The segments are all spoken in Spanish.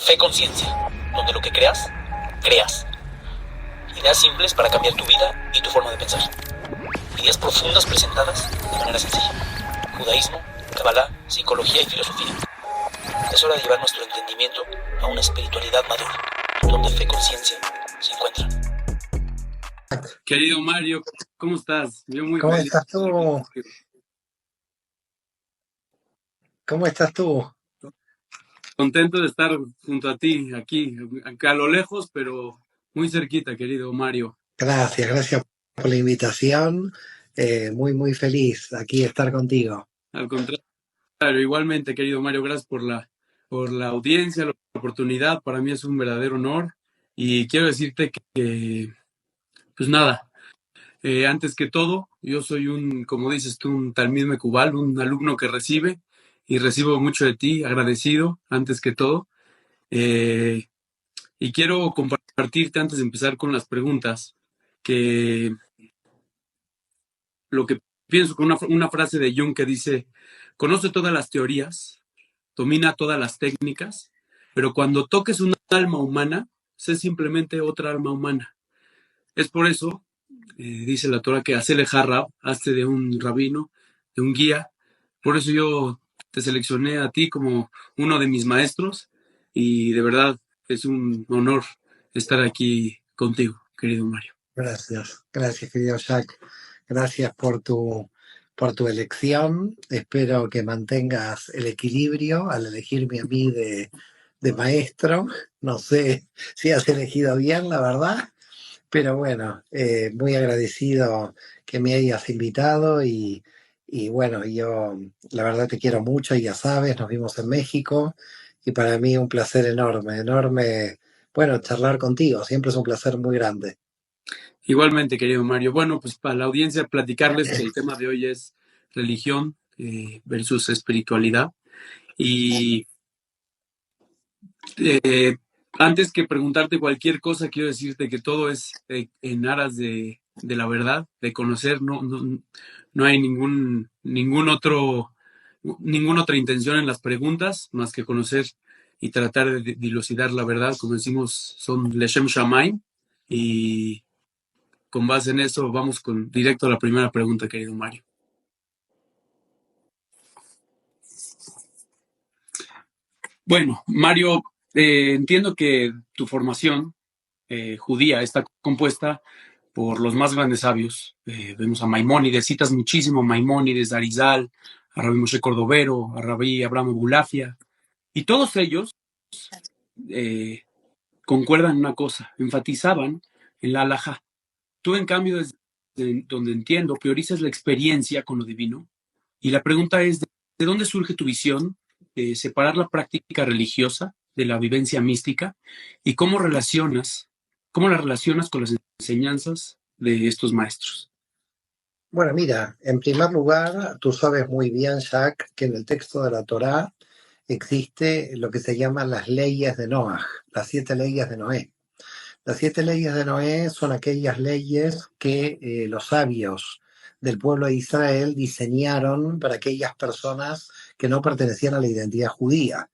Fe Conciencia, donde lo que creas, creas. Ideas simples para cambiar tu vida y tu forma de pensar. Ideas profundas presentadas de manera sencilla. Judaísmo, Kabbalah, psicología y filosofía. Es hora de llevar nuestro entendimiento a una espiritualidad madura, donde fe y conciencia se encuentran. Querido Mario, ¿cómo estás? Yo muy ¿Cómo feliz. estás tú? ¿Cómo estás tú? Contento de estar junto a ti, aquí, acá a lo lejos, pero muy cerquita, querido Mario. Gracias por la invitación. Muy feliz aquí de estar contigo. Al contrario, igualmente, querido Mario, gracias por la audiencia, la oportunidad. Para mí es un verdadero honor. Y quiero decirte que pues nada, antes que todo, yo soy como dices tú, un Talmid Mekubal, un alumno que recibe y recibo mucho de ti, agradecido, antes que todo. Y quiero compartirte antes de empezar con las preguntas, que lo que pienso con una frase de Jung que dice: conoce todas las teorías, domina todas las técnicas, pero cuando toques una alma humana, sé simplemente otra alma humana. Es por eso, dice la Torah, que hacele jarrab, hazte de un rabino, de un guía. Por eso yo te seleccioné a ti como uno de mis maestros, y de verdad es un honor estar aquí contigo, querido Mario. Gracias querido Jack. Gracias por tu elección. Espero que mantengas el equilibrio al elegirme a mí de maestro. No sé si has elegido bien, la verdad, pero bueno, muy agradecido que me hayas invitado y bueno, yo la verdad te quiero mucho, y ya sabes, nos vimos en México y para mí un placer enorme, bueno, charlar contigo, siempre es un placer muy grande. Igualmente, querido Mario. Bueno, pues para la audiencia platicarles que el tema de hoy es religión versus espiritualidad. Y antes que preguntarte cualquier cosa, quiero decirte que todo es en aras de la verdad, de conocer. No hay ninguna otra intención en las preguntas más que conocer y tratar de dilucidar la verdad. Como decimos, son Leshem Shamayim, y con base en eso vamos directo a la primera pregunta, querido Mario. Bueno, Mario, entiendo que tu formación judía está compuesta por los más grandes sabios. Vemos a Maimónides, citas muchísimo a Maimónides, a Arizal, a Rabbi Moshe Cordovero, a Rabbi Abraham Abulafia, y todos ellos concuerdan en una cosa: enfatizaban en la halajá. Tú, en cambio, desde donde entiendo, priorizas la experiencia con lo divino. Y la pregunta es: ¿de dónde surge tu visión de separar la práctica religiosa de la vivencia mística? ¿Y cómo la relacionas con las enseñanzas de estos maestros? Bueno, mira, en primer lugar, tú sabes muy bien, Jack, que en el texto de la Torá existe lo que se llaman las leyes de Noaj, las 7 leyes de Noé. Las 7 leyes de Noé son aquellas leyes que los sabios del pueblo de Israel diseñaron para aquellas personas que no pertenecían a la identidad judía.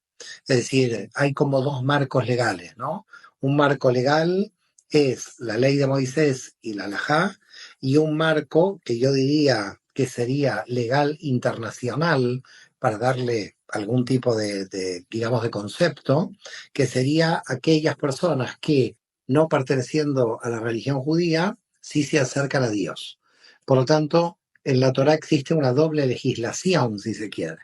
Es decir, hay como 2 marcos legales, ¿no? Un marco legal es la ley de Moisés y la halajá, y un marco que yo diría que sería legal internacional, para darle algún tipo digamos, de concepto, que sería aquellas personas que, no perteneciendo a la religión judía, sí se acercan a Dios. Por lo tanto, en la Torá existe una doble legislación, si se quiere.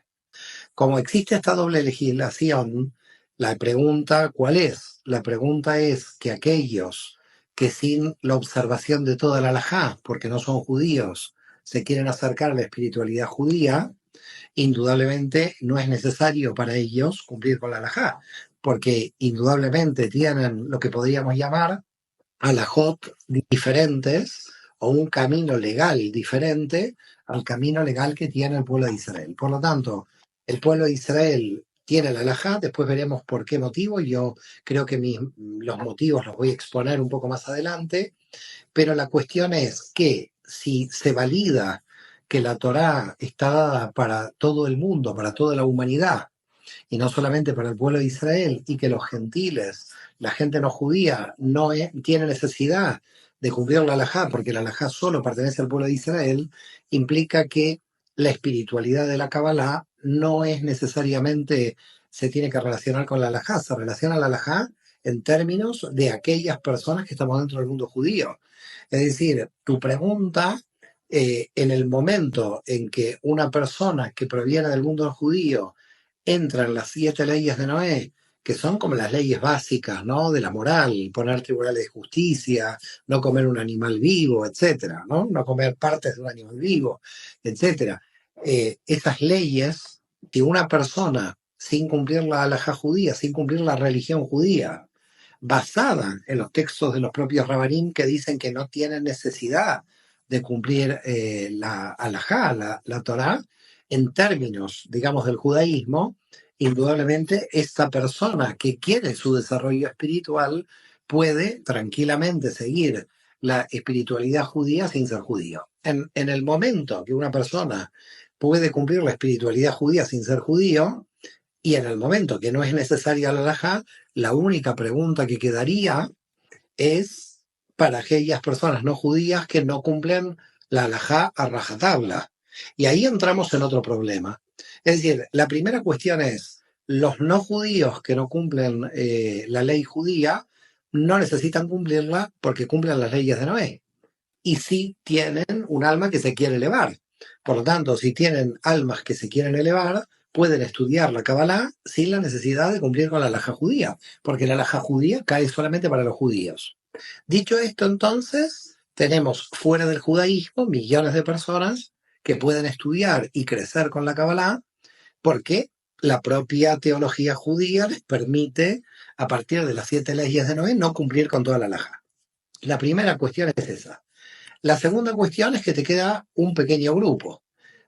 Como existe esta doble legislación, la pregunta, ¿cuál es? La pregunta es que aquellos que, sin la observación de toda la halajá, porque no son judíos, se quieren acercar a la espiritualidad judía, indudablemente no es necesario para ellos cumplir con la halajá, porque indudablemente tienen lo que podríamos llamar halajot diferentes, o un camino legal diferente al camino legal que tiene el pueblo de Israel. Por lo tanto, el pueblo de Israel tiene la halajá, después veremos por qué motivo. Yo creo que los motivos los voy a exponer un poco más adelante, pero la cuestión es que si se valida que la Torá está dada para todo el mundo, para toda la humanidad, y no solamente para el pueblo de Israel, y que los gentiles, la gente no judía, no tiene necesidad de cumplir la halajá, porque la halajá solo pertenece al pueblo de Israel, implica que la espiritualidad de la Kabbalah no es necesariamente, se tiene que relacionar con la halajá, se relaciona la halajá en términos de aquellas personas que estamos dentro del mundo judío. Es decir, tu pregunta, en el momento en que una persona que proviene del mundo judío entra en las 7 leyes de Noé, que son como las leyes básicas, ¿no? De la moral, poner tribunales de justicia, no comer un animal vivo, etcétera, ¿no? No comer partes de un animal vivo, etcétera. Esas leyes que una persona, sin cumplir la halajá judía, sin cumplir la religión judía, basada en los textos de los propios rabanim que dicen que no tienen necesidad de cumplir la halajá, la Torá, en términos, digamos, del judaísmo, indudablemente esta persona que quiere su desarrollo espiritual puede tranquilamente seguir la espiritualidad judía sin ser judío. En el momento que una persona puede cumplir la espiritualidad judía sin ser judío, y en el momento que no es necesaria la halajá, la única pregunta que quedaría es para aquellas personas no judías que no cumplen la halajá a rajatabla. Y ahí entramos en otro problema. Es decir, la primera cuestión es, los no judíos que no cumplen la ley judía no necesitan cumplirla porque cumplen las leyes de Noé. Y sí tienen un alma que se quiere elevar. Por lo tanto, si tienen almas que se quieren elevar, pueden estudiar la Kabbalah sin la necesidad de cumplir con la halajá judía, porque la halajá judía cae solamente para los judíos. Dicho esto, entonces, tenemos fuera del judaísmo millones de personas que pueden estudiar y crecer con la Kabbalah, porque la propia teología judía les permite, a partir de las 7 leyes de Noé, no cumplir con toda la halajá. La primera cuestión es esa. La segunda cuestión es que te queda un pequeño grupo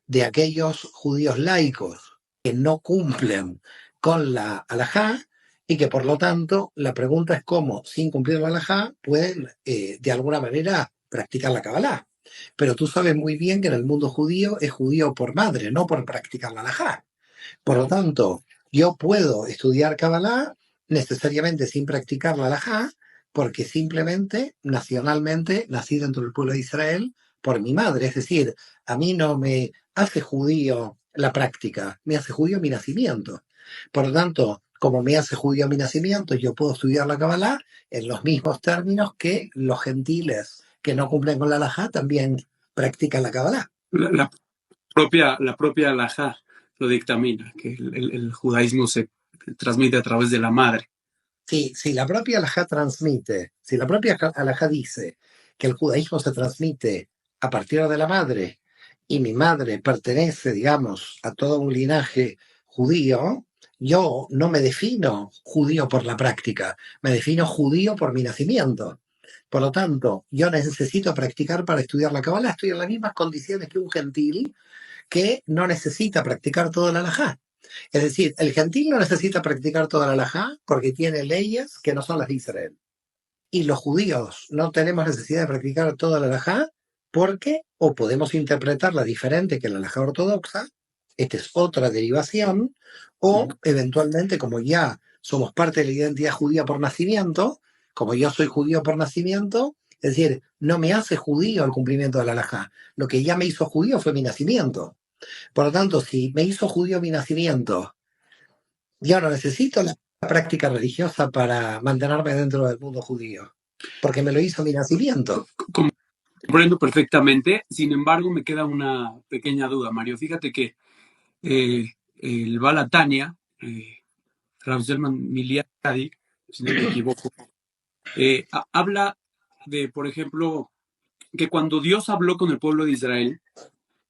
de aquellos judíos laicos que no cumplen con la halajá y que por lo tanto la pregunta es cómo, sin cumplir la halajá, pueden de alguna manera practicar la Kabbalah. Pero tú sabes muy bien que en el mundo judío es judío por madre, no por practicar la halajá. Por lo tanto, yo puedo estudiar Kabbalah necesariamente sin practicar la halajá, porque simplemente, nacionalmente, nací dentro del pueblo de Israel por mi madre. Es decir, a mí no me hace judío la práctica, me hace judío mi nacimiento. Por lo tanto, como me hace judío mi nacimiento, yo puedo estudiar la Kabbalah en los mismos términos que los gentiles que no cumplen con la halajá también practican la Kabbalah. La propia halajá lo dictamina, que el judaísmo se transmite a través de la madre. Sí, si la propia halajá transmite, si la propia halajá dice que el judaísmo se transmite a partir de la madre y mi madre pertenece, digamos, a todo un linaje judío, yo no me defino judío por la práctica, me defino judío por mi nacimiento. Por lo tanto, yo necesito practicar para estudiar la Kabbalah, estoy en las mismas condiciones que un gentil que no necesita practicar toda la halajá. Es decir, el gentil no necesita practicar toda la halajá porque tiene leyes que no son las de Israel. Y los judíos no tenemos necesidad de practicar toda la halajá porque o podemos interpretarla diferente que la halajá ortodoxa, esta es otra derivación, o eventualmente, como ya somos parte de la identidad judía por nacimiento, como yo soy judío por nacimiento, es decir, no me hace judío el cumplimiento de la halajá. Lo que ya me hizo judío fue mi nacimiento. Por lo tanto, si me hizo judío mi nacimiento, yo no necesito la práctica religiosa para mantenerme dentro del mundo judío, porque me lo hizo mi nacimiento. Comprendo perfectamente. Sin embargo, me queda una pequeña duda, Mario. Fíjate que el Baal Tanya, Rav Zalman Miliadi, si no me equivoco, habla de, por ejemplo, que cuando Dios habló con el pueblo de Israel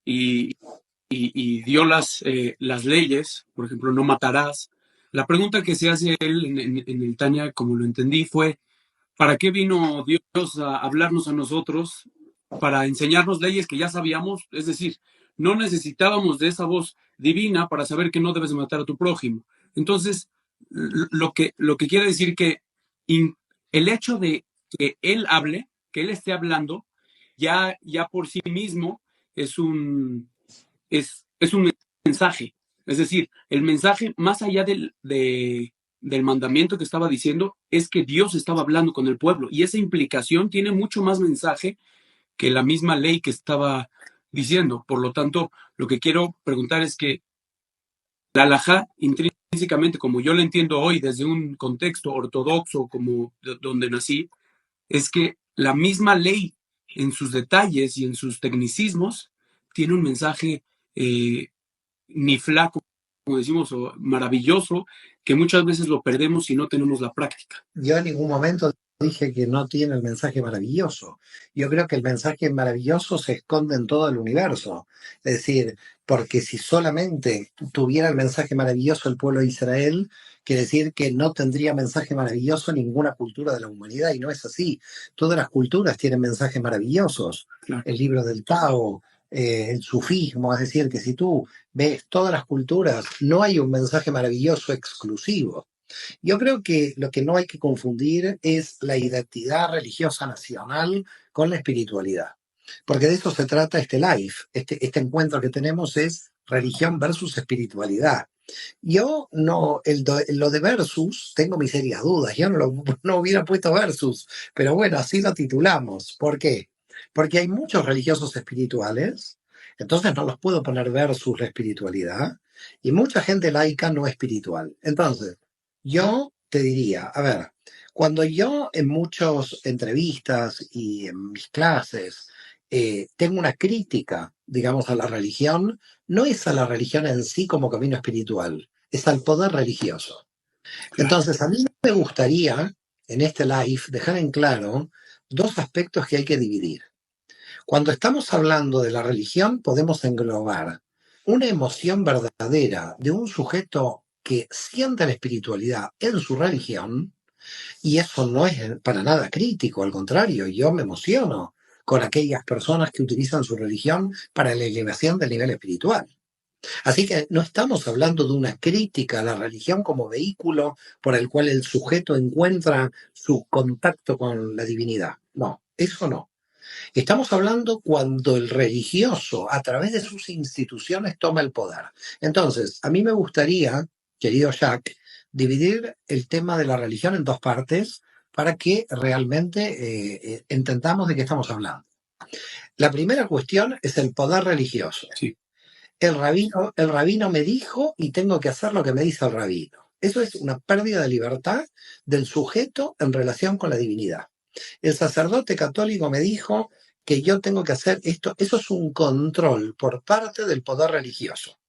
y dio las leyes, por ejemplo, no matarás, la pregunta que se hace él en el Tanya, como lo entendí, fue, ¿para qué vino Dios a hablarnos a nosotros? Para enseñarnos leyes que ya sabíamos, es decir, no necesitábamos de esa voz divina para saber que no debes matar a tu prójimo. Entonces, lo que quiere decir que el hecho de que él hable, que él esté hablando, ya por sí mismo es un mensaje. Es decir, el mensaje, más allá del mandamiento que estaba diciendo, es que Dios estaba hablando con el pueblo. Y esa implicación tiene mucho más mensaje que la misma ley que estaba diciendo. Por lo tanto, lo que quiero preguntar es que la halajá, intrínsecamente, como yo la entiendo hoy desde un contexto ortodoxo como donde nací, es que la misma ley en sus detalles y en sus tecnicismos tiene un mensaje ni flaco, como decimos, o maravilloso, que muchas veces lo perdemos si no tenemos la práctica. Yo en ningún momento dije que no tiene el mensaje maravilloso. Yo creo que el mensaje maravilloso se esconde en todo el universo. Es decir, porque si solamente tuviera el mensaje maravilloso el pueblo de Israel, quiere decir que no tendría mensaje maravilloso ninguna cultura de la humanidad, y no es así. Todas las culturas tienen mensajes maravillosos. Claro. El libro del Tao, el sufismo, es decir, que si tú ves todas las culturas, no hay un mensaje maravilloso exclusivo. Yo creo que lo que no hay que confundir es la identidad religiosa nacional con la espiritualidad, porque de eso se trata este live. Este encuentro que tenemos es religión versus espiritualidad. Yo no, lo de versus, tengo mis serias dudas. Yo no hubiera puesto versus, pero bueno, así lo titulamos. ¿Por qué? Porque hay muchos religiosos espirituales, entonces no los puedo poner versus la espiritualidad, y mucha gente laica no espiritual. Entonces, yo te diría, a ver, cuando yo en muchas entrevistas y en mis clases tengo una crítica, digamos, a la religión, no es a la religión en sí como camino espiritual, es al poder religioso. Claro. Entonces, a mí me gustaría, en este live, dejar en claro dos aspectos que hay que dividir. Cuando estamos hablando de la religión, podemos englobar una emoción verdadera de un sujeto que siente la espiritualidad en su religión, y eso no es para nada crítico, al contrario, yo me emociono con aquellas personas que utilizan su religión para la elevación del nivel espiritual. Así que no estamos hablando de una crítica a la religión como vehículo por el cual el sujeto encuentra su contacto con la divinidad. No, eso no. Estamos hablando cuando el religioso, a través de sus instituciones, toma el poder. Entonces, a mí me gustaría, querido Jacques, dividir el tema de la religión en dos partes para que realmente entendamos de qué estamos hablando. La primera cuestión es el poder religioso. Sí. El rabino me dijo y tengo que hacer lo que me dice el rabino. Eso es una pérdida de libertad del sujeto en relación con la divinidad. El sacerdote católico me dijo que yo tengo que hacer esto. Eso es un control por parte del poder religioso.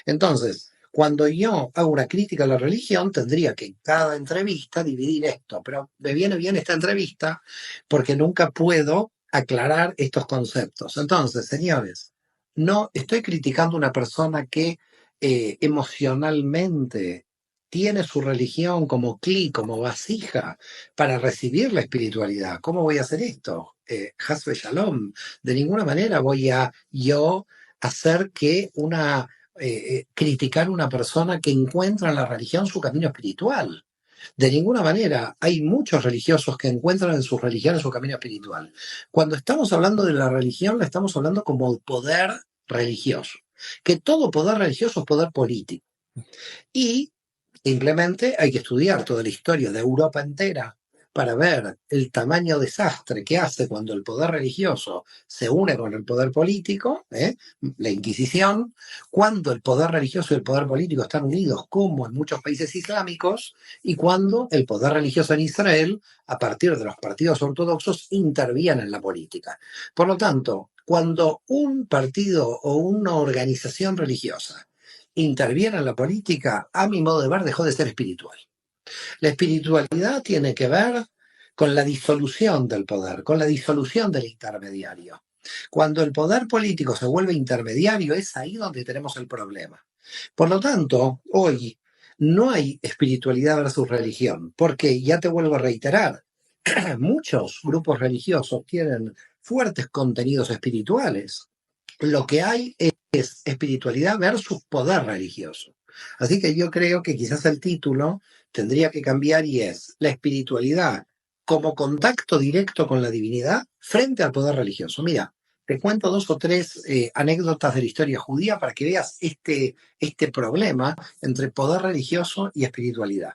Entonces, cuando yo hago una crítica a la religión, tendría que en cada entrevista dividir esto. Pero me viene bien esta entrevista porque nunca puedo aclarar estos conceptos. Entonces, señores, no estoy criticando a una persona que emocionalmente tiene su religión como clic, como vasija para recibir la espiritualidad. ¿Cómo voy a hacer esto? Hasbe Shalom. De ninguna manera voy a yo hacer que criticar a una persona que encuentra en la religión su camino espiritual. De ninguna manera. Hay muchos religiosos que encuentran en sus religiones su camino espiritual. Cuando estamos hablando de la religión, la estamos hablando como poder religioso. Que todo poder religioso es poder político. Y simplemente hay que estudiar toda la historia de Europa entera para ver el tamaño desastre que hace cuando el poder religioso se une con el poder político, la Inquisición, cuando el poder religioso y el poder político están unidos, como en muchos países islámicos, y cuando el poder religioso en Israel, a partir de los partidos ortodoxos, interviene en la política. Por lo tanto, cuando un partido o una organización religiosa interviene en la política, a mi modo de ver, dejó de ser espiritual. La espiritualidad tiene que ver con la disolución del poder, con la disolución del intermediario. Cuando el poder político se vuelve intermediario, es ahí donde tenemos el problema. Por lo tanto, hoy no hay espiritualidad versus religión, porque ya te vuelvo a reiterar, muchos grupos religiosos tienen fuertes contenidos espirituales. Lo que hay es espiritualidad versus poder religioso. Así que yo creo que quizás el título tendría que cambiar y es la espiritualidad como contacto directo con la divinidad frente al poder religioso. Mira, Te cuento dos o tres anécdotas de la historia judía para que veas este problema entre poder religioso y espiritualidad.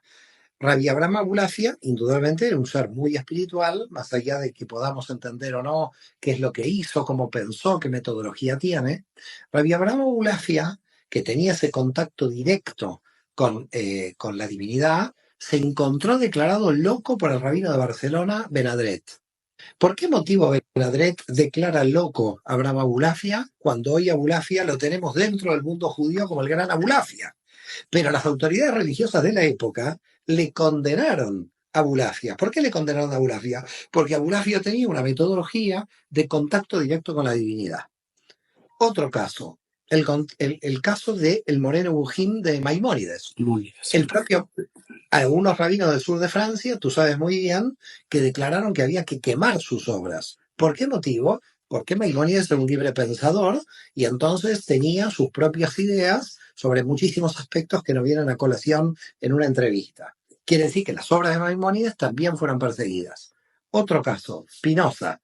Rabbi Abraham Abulafia, indudablemente, era un ser muy espiritual, más allá de que podamos entender o no qué es lo que hizo, cómo pensó, qué metodología tiene. Rabbi Abraham Abulafia, que tenía ese contacto directo con la divinidad, se encontró declarado loco por el rabino de Barcelona, Benadret. ¿Por qué motivo Benadret declara loco a Abraham Abulafia cuando hoy Abulafia lo tenemos dentro del mundo judío como el gran Abulafia? Pero las autoridades religiosas de la época le condenaron a Abulafia. ¿Por qué le condenaron a Abulafia? Porque Abulafia tenía una metodología de contacto directo con la divinidad. Otro caso, el caso del Moreno Bujín de Maimónides. El propio, algunos rabinos del sur de Francia, tú sabes muy bien, que declararon que había que quemar sus obras. ¿Por qué motivo? Porque Maimónides era un libre pensador y entonces tenía sus propias ideas sobre muchísimos aspectos que no vienen a colación en una entrevista. Quiere decir que las obras de Maimónides también fueron perseguidas. Otro caso, Spinoza.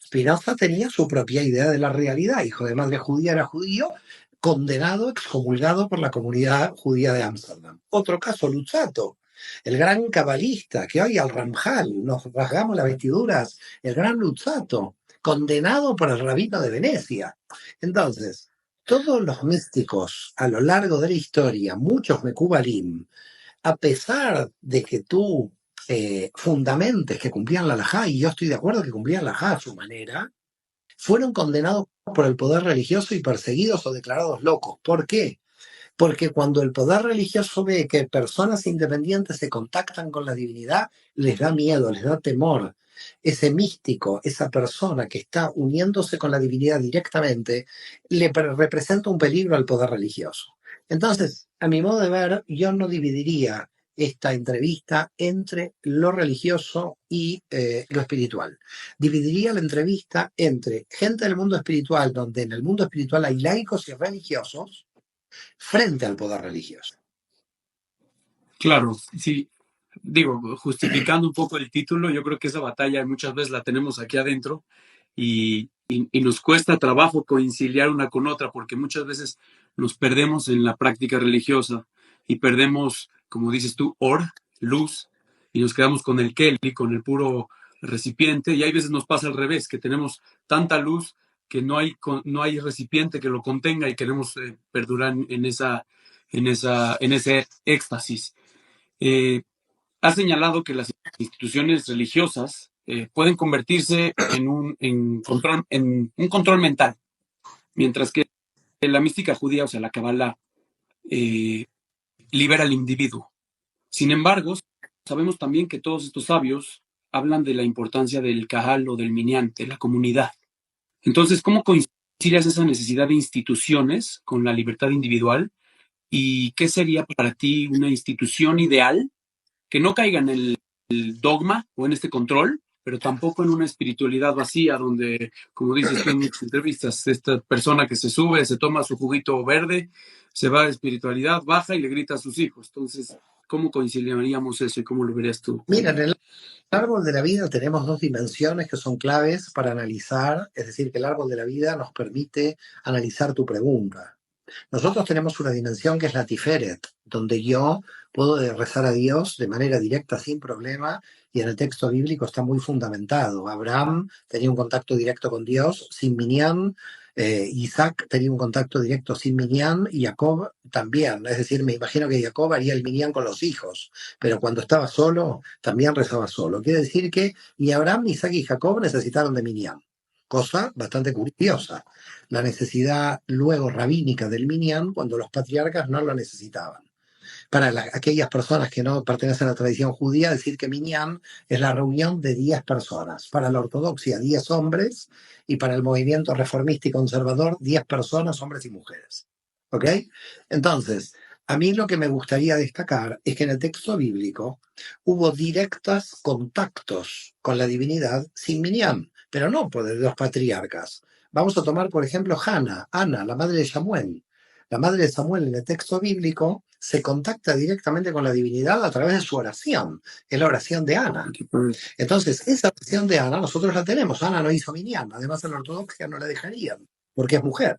Spinoza tenía su propia idea de la realidad, hijo de madre judía, era judío, condenado, excomulgado por la comunidad judía de Ámsterdam. Otro caso, Luzzatto, el gran cabalista, que hoy al Ramjal nos rasgamos las vestiduras, el gran Luzzatto, condenado por el rabino de Venecia. Entonces, todos los místicos a lo largo de la historia, muchos Mekubalim, a pesar de que tú fundamentes que cumplían la halajá, y yo estoy de acuerdo que cumplían la halajá a su manera, fueron condenados por el poder religioso y perseguidos o declarados locos. ¿Por qué? Porque cuando el poder religioso ve que personas independientes se contactan con la divinidad, les da miedo, les da temor. Ese místico, esa persona que está uniéndose con la divinidad directamente, representa un peligro al poder religioso. Entonces, a mi modo de ver, yo no dividiría esta entrevista entre lo religioso y lo espiritual. Dividiría la entrevista entre gente del mundo espiritual, donde en el mundo espiritual hay laicos y religiosos, frente al poder religioso. Claro, sí. Digo, justificando un poco el título, yo creo que esa batalla muchas veces la tenemos aquí adentro y nos cuesta trabajo conciliar una con otra porque muchas veces nos perdemos en la práctica religiosa y perdemos, como dices tú, luz, y nos quedamos con el keli, con el puro recipiente, y hay veces nos pasa al revés, que tenemos tanta luz que no hay recipiente que lo contenga y queremos perdurar en ese éxtasis. Ha señalado que las instituciones religiosas pueden convertirse en un control mental, mientras que la mística judía, o sea, la Kabbalah, libera al individuo. Sin embargo, sabemos también que todos estos sabios hablan de la importancia del kahal o del minyan, de la comunidad. Entonces, ¿cómo concilias esa necesidad de instituciones con la libertad individual? ¿Y qué sería para ti una institución ideal que no caiga en el dogma o en este control, pero tampoco en una espiritualidad vacía donde, como dices tú en muchas entrevistas, esta persona que se sube, se toma su juguito verde, se va a espiritualidad, baja y le grita a sus hijos? Entonces, ¿cómo conciliaríamos eso y cómo lo verías tú? Mira, en el árbol de la vida tenemos dos dimensiones que son claves para analizar, es decir, que el árbol de la vida nos permite analizar tu pregunta. Nosotros tenemos una dimensión que es la Tiferet, donde yo puedo rezar a Dios de manera directa, sin problema, y en el texto bíblico está muy fundamentado. Abraham tenía un contacto directo con Dios sin minyan, Isaac tenía un contacto directo sin minyan y Jacob también. Es decir, me imagino que Jacob haría el minyan con los hijos, pero cuando estaba solo, también rezaba solo. Quiere decir que ni Abraham, ni Isaac y Jacob necesitaron de minyan. Cosa bastante curiosa. La necesidad luego rabínica del minyan cuando los patriarcas no lo necesitaban. Para aquellas personas que no pertenecen a la tradición judía, decir que minyan es la reunión de 10 personas. Para la ortodoxia, 10 hombres, y para el movimiento reformista y conservador, 10 personas, hombres y mujeres. ¿Ok? Entonces, a mí lo que me gustaría destacar es que en el texto bíblico hubo directos contactos con la divinidad sin minyan, pero no por los patriarcas. Vamos a tomar, por ejemplo, Ana, la madre de Samuel. La madre de Samuel en el texto bíblico se contacta directamente con la divinidad a través de su oración, es la oración de Ana. Entonces, esa oración de Ana nosotros la tenemos. Ana no hizo minyan, además en la ortodoxia no la dejarían, porque es mujer.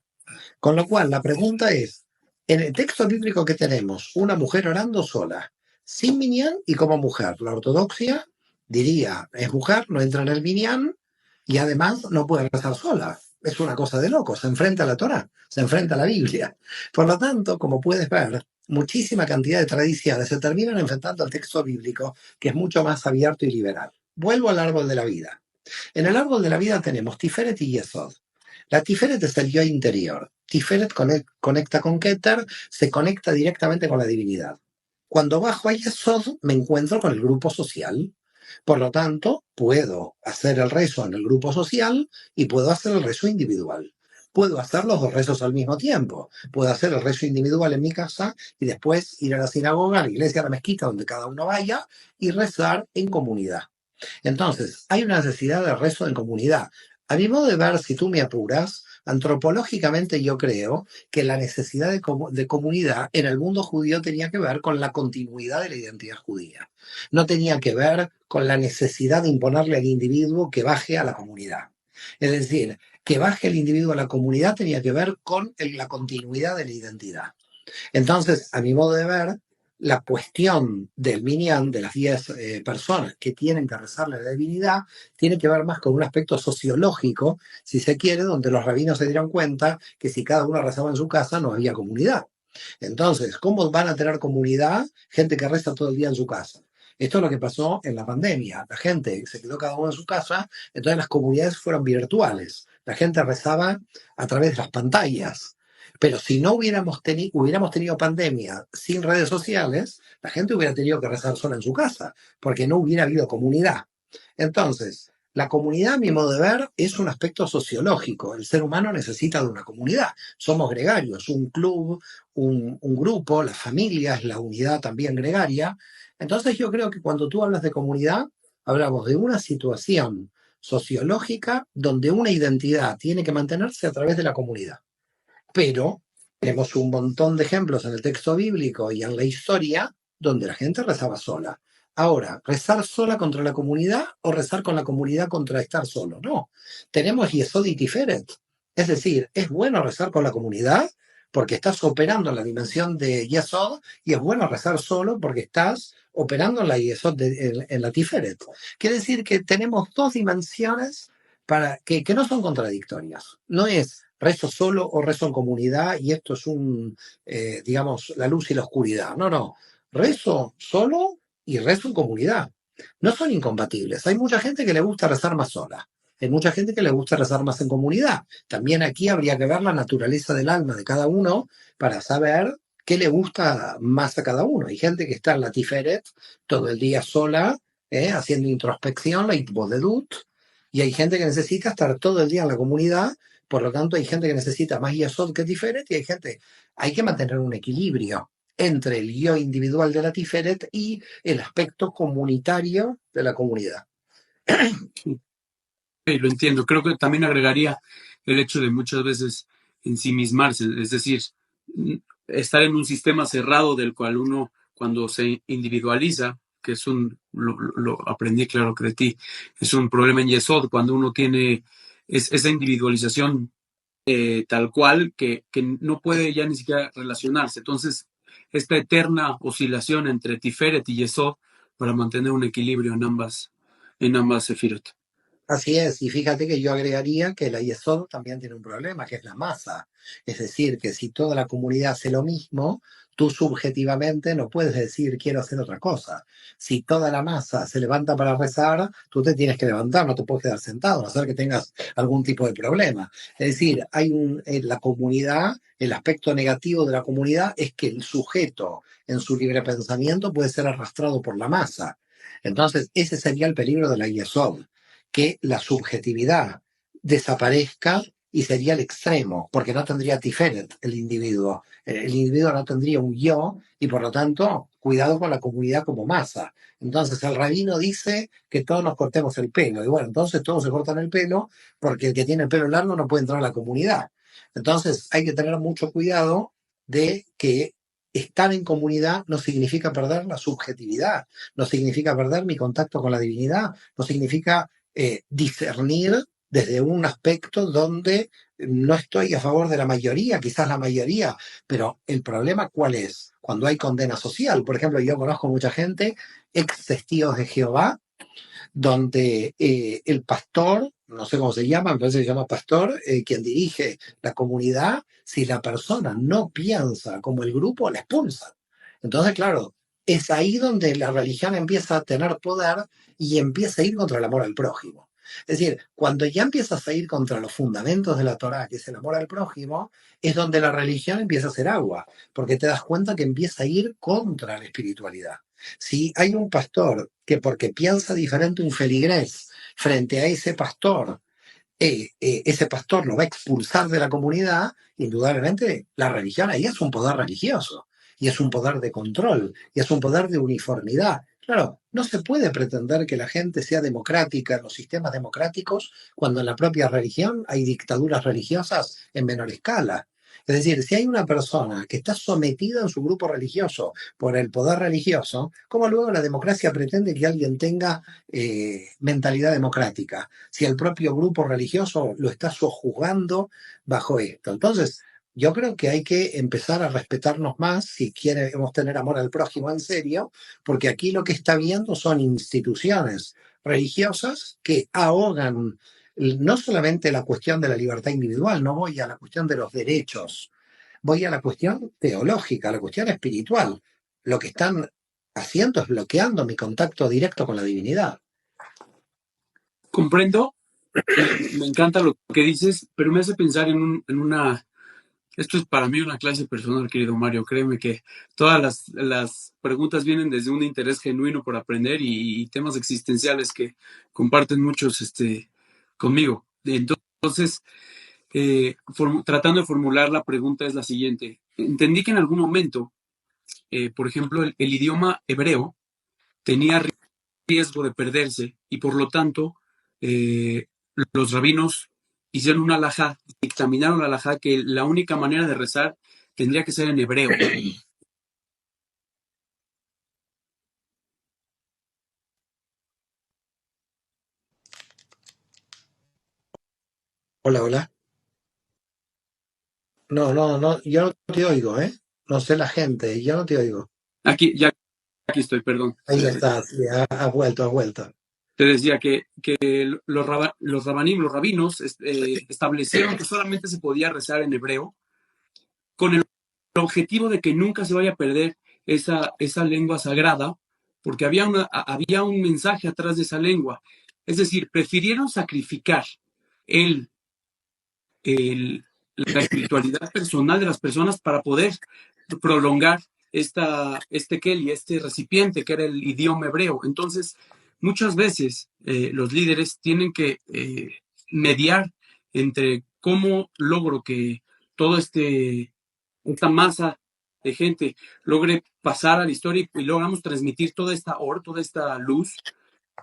Con lo cual, la pregunta es, en el texto bíblico que tenemos, una mujer orando sola, sin minyan y como mujer. La ortodoxia diría, es mujer, no entra en el minyan y además no puede rezar sola. Es una cosa de loco, se enfrenta a la Torá, se enfrenta a la Biblia. Por lo tanto, como puedes ver, muchísima cantidad de tradiciones se terminan enfrentando al texto bíblico, que es mucho más abierto y liberal. Vuelvo al árbol de la vida. En el árbol de la vida tenemos Tiferet y Yesod. La Tiferet es el yo interior. Tiferet conecta con Keter, se conecta directamente con la divinidad. Cuando bajo a Yesod me encuentro con el grupo social. Por lo tanto, puedo hacer el rezo en el grupo social y puedo hacer el rezo individual. Puedo hacer los dos rezos al mismo tiempo. Puedo hacer el rezo individual en mi casa y después ir a la sinagoga, a la iglesia, a la mezquita, donde cada uno vaya, y rezar en comunidad. Entonces, hay una necesidad de rezo en comunidad. A mi modo de ver, si tú me apuras, antropológicamente yo creo que la necesidad de comunidad en el mundo judío tenía que ver con la continuidad de la identidad judía. No tenía que ver con la necesidad de imponerle al individuo que baje a la comunidad. Es decir, que baje el individuo a la comunidad tenía que ver con la continuidad de la identidad. Entonces, a mi modo de ver, la cuestión del minyan, de las 10 personas que tienen que rezarle a la divinidad, tiene que ver más con un aspecto sociológico, si se quiere, donde los rabinos se dieron cuenta que si cada uno rezaba en su casa no había comunidad. Entonces, ¿cómo van a tener comunidad gente que reza todo el día en su casa? Esto es lo que pasó en la pandemia. La gente se quedó cada uno en su casa, entonces las comunidades fueron virtuales. La gente rezaba a través de las pantallas. Pero si no hubiéramos tenido pandemia sin redes sociales, la gente hubiera tenido que rezar sola en su casa, porque no hubiera habido comunidad. Entonces, la comunidad, a mi modo de ver, es un aspecto sociológico. El ser humano necesita de una comunidad. Somos gregarios, un club, un grupo, las familias, la unidad también gregaria. Entonces yo creo que cuando tú hablas de comunidad, hablamos de una situación sociológica donde una identidad tiene que mantenerse a través de la comunidad. Pero tenemos un montón de ejemplos en el texto bíblico y en la historia donde la gente rezaba sola. Ahora, ¿rezar sola contra la comunidad o rezar con la comunidad contra estar solo? No. Tenemos Yesod y Tiferet. Es decir, es bueno rezar con la comunidad porque estás operando en la dimensión de Yesod y es bueno rezar solo porque estás operando en la Yesod, en la Tiferet. Quiere decir que tenemos dos dimensiones que no son contradictorias. No es rezo solo o rezo en comunidad y esto es digamos, la luz y la oscuridad. No, no. Rezo solo y rezo en comunidad. No son incompatibles. Hay mucha gente que le gusta rezar más sola. Hay mucha gente que le gusta rezar más en comunidad. También aquí habría que ver la naturaleza del alma de cada uno para saber qué le gusta más a cada uno. Hay gente que está en la Tiferet todo el día sola, haciendo introspección, la Itbodedut, y hay gente que necesita estar todo el día en la comunidad. Por lo tanto, hay gente que necesita más Yesod que Tiferet y hay que mantener un equilibrio entre el yo individual de la Tiferet y el aspecto comunitario de la comunidad. Sí, lo entiendo. Creo que también agregaría el hecho de muchas veces ensimismarse, es decir, estar en un sistema cerrado del cual uno, cuando se individualiza, que es lo aprendí, claro que de ti, es un problema en Yesod, cuando uno tiene esa individualización tal cual que no puede ya ni siquiera relacionarse. Entonces, esta eterna oscilación entre Tiferet y Yesod para mantener un equilibrio en ambas sefirot. Así es, y fíjate que yo agregaría que la Yesod también tiene un problema, que es la masa. Es decir, que si toda la comunidad hace lo mismo, tú subjetivamente no puedes decir quiero hacer otra cosa. Si toda la masa se levanta para rezar, tú te tienes que levantar, no te puedes quedar sentado, a no ser que tengas algún tipo de problema. Es decir, en la comunidad, el aspecto negativo de la comunidad es que el sujeto en su libre pensamiento puede ser arrastrado por la masa. Entonces, ese sería el peligro de la Yesod, que la subjetividad desaparezca y sería el extremo, porque no tendría Tiferet el individuo. El individuo no tendría un yo y por lo tanto, cuidado con la comunidad como masa. Entonces el rabino dice que todos nos cortemos el pelo. Y bueno, entonces todos se cortan el pelo porque el que tiene el pelo largo no puede entrar a la comunidad. Entonces hay que tener mucho cuidado de que estar en comunidad no significa perder la subjetividad, no significa perder mi contacto con la divinidad, no significa discernir desde un aspecto donde no estoy a favor de la mayoría, quizás la mayoría, pero el problema ¿cuál es? Cuando hay condena social. Por ejemplo, yo conozco mucha gente, ex testigos de Jehová, donde el pastor, no sé cómo se llama, me parece que se llama pastor, quien dirige la comunidad, si la persona no piensa como el grupo, la expulsa. Entonces, claro, es ahí donde la religión empieza a tener poder y empieza a ir contra el amor al prójimo. Es decir, cuando ya empiezas a ir contra los fundamentos de la Torá, que es el amor al prójimo, es donde la religión empieza a hacer agua, porque te das cuenta que empieza a ir contra la espiritualidad. Si hay un pastor que porque piensa diferente un feligrés frente a ese pastor lo va a expulsar de la comunidad, indudablemente la religión ahí es un poder religioso, y es un poder de control, y es un poder de uniformidad. Claro, no se puede pretender que la gente sea democrática en los sistemas democráticos cuando en la propia religión hay dictaduras religiosas en menor escala. Es decir, si hay una persona que está sometida en su grupo religioso por el poder religioso, ¿cómo luego la democracia pretende que alguien tenga mentalidad democrática? Si el propio grupo religioso lo está sojuzgando bajo esto. Entonces, yo creo que hay que empezar a respetarnos más si queremos tener amor al prójimo en serio, porque aquí lo que está viendo son instituciones religiosas que ahogan no solamente la cuestión de la libertad individual, no voy a la cuestión de los derechos, voy a la cuestión teológica, a la cuestión espiritual. Lo que están haciendo es bloqueando mi contacto directo con la divinidad. Comprendo, me encanta lo que dices, pero me hace pensar en una... Esto es para mí una clase personal, querido Mario. Créeme que todas las preguntas vienen desde un interés genuino por aprender y temas existenciales que comparten muchos conmigo. Entonces, tratando de formular la pregunta es la siguiente. Entendí que en algún momento, por ejemplo, el idioma hebreo tenía riesgo de perderse y por lo tanto los rabinos hicieron una alajá, dictaminaron la alajá que la única manera de rezar tendría que ser en hebreo. Hola, hola. No, yo no te oigo, ¿eh? No sé la gente, yo no te oigo. Aquí estoy, perdón. Ahí estás, sí, has vuelto, has vuelto. Te decía que los rabinos establecieron que solamente se podía rezar en hebreo con el objetivo de que nunca se vaya a perder esa lengua sagrada, porque había un mensaje atrás de esa lengua. Es decir, prefirieron sacrificar el, la espiritualidad personal de las personas para poder prolongar este keli, este recipiente que era el idioma hebreo. Entonces, muchas veces los líderes tienen que mediar entre cómo logro que todo esta masa de gente logre pasar a la historia y logramos transmitir toda esta luz,